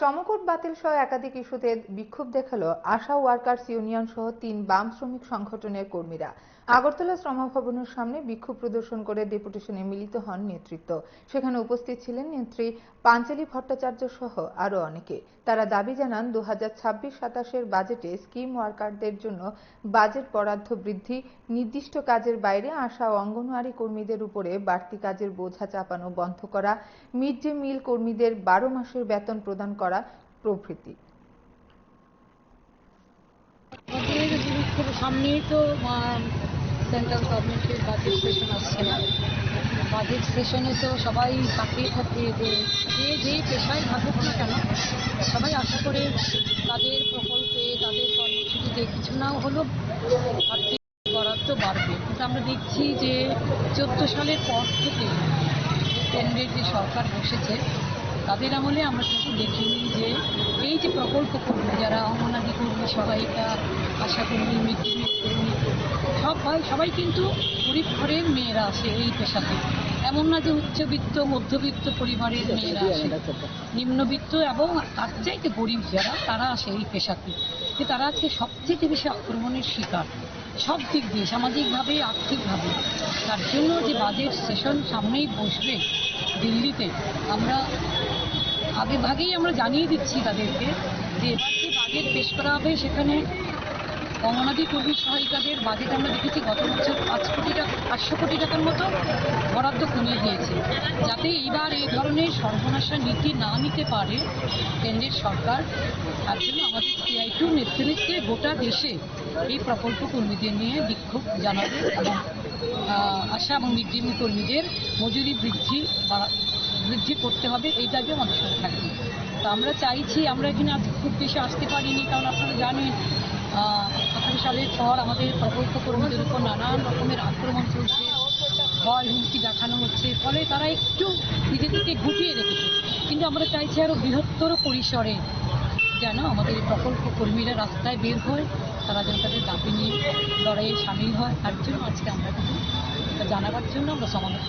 শ্রমকোট বাতিল সহ একাধিক ইস্যুতে বিক্ষোভ দেখালো আশা ওয়ার্কার্স ইউনিয়ন সহ ৩ বাম শ্রমিক সংগঠনের কর্মীরা। আগরতলা শ্রম ভবনের সামনে বিক্ষোভ প্রদর্শন করে ডেপুটেশনে মিলিত হন নেতৃত্ব। সেখানে উপস্থিত ছিলেন নেত্রী পাঞ্চালী ভট্টাচার্য সহ আরো অনেকে। তারা দাবি জানান 2026-27 বাজেটে স্কিম ওয়ার্কারদের জন্য বাজেট বরাদ্দ বৃদ্ধি, নির্দিষ্ট কাজের বাইরে আশা ও অঙ্গনওয়াড়ি কর্মীদের উপরে বাড়তি কাজের বোঝা চাপানো বন্ধ করা, মিড ডে মিল কর্মীদের 12 মাসের বেতন প্রদান করা প্রভৃতি। সামনেই তো সেন্ট্রাল গভর্নমেন্টের বাজেট সেশন আসছে না। বাজেট সেশনে তো সবাই তাকিয়ে থাকে যে যে পেশায় থাকুক না কেন, সবাই আশা করে তাদের প্রকল্পে, তাদের কর্মসূচিতে কিছু নাও হলো আর্থিক বরাদ্দ বাড়বে। কিন্তু আমরা দেখছি যে 14 সালের পর থেকে কেন্দ্রের যে সরকার বসেছে তাদের আমলে আমরা কিন্তু দেখিনি যে এই যে প্রকল্প কর্মী যারা অঙ্গনাদি কর্মী, সহায়িকা, আশা কর্মী, মিড ডে মিল কর্মী সবাই কিন্তু গরিব ঘরের মেয়েরা আসে এই পেশাতে। এমন না যে উচ্চবিত্ত মধ্যবিত্ত পরিবারের মেয়েরা আসে, নিম্নবিত্ত এবং তার চাইতে গরিব যারা তারা আসে এই পেশাতে। যে তারা আজকে সবচেয়ে বেশি আক্রমণের শিকার সব দিক দিয়ে, সামাজিকভাবে, আর্থিকভাবে। তার জন্য যে বাজেট সেশন সামনেই বসবে দিল্লিতে, আমরা আগেভাগেই আমরা জানিয়ে দিচ্ছি তাদেরকে যে এবার যে বাজেট পেশ করা হবে সেখানে অঙ্গনাদি কর্মী সহায়িকাদের বাজেট আমরা দেখেছি গত বছর 500 কোটি টাকার মতো বরাদ্দ কমিয়ে দিয়েছে, যাতে এইবার এই ধরনের সর্বনাশা নীতি না নিতে পারে কেন্দ্রের সরকার। তার জন্য আমাদের CI2 নেতৃত্বে গোটা দেশে এই প্রকল্প কর্মীদের নিয়ে বিক্ষোভ জানাবে এবং আশা এবং মিড ডে মিল কর্মীদের মজুরি বৃদ্ধি করতে হবে, এই দাবিও আমাদের সাথে থাকবে। তো আমরা চাইছি, আমরা এখানে আজ খুব বেশি আসতে পারিনি, কারণ আপনারা জানেন 18 সালের পর আমাদের প্রকল্প কর্মীদের উপর নানান রকমের আক্রমণ চলছে, ভয় হুমকি দেখানো হচ্ছে, ফলে তারা একটু নিজেদেরকে গুটিয়ে রেখেছে। কিন্তু আমরা চাইছি আরও বৃহত্তর পরিসরে যেন আমাদের এই প্রকল্প কর্মীরা রাস্তায় বের হয়, তারা যেন তাদের দাবি নিয়ে লড়াইয়ে সামিল হয়। তার জন্য আজকে আমরা জানাবার জন্য আমরা সমাবেশ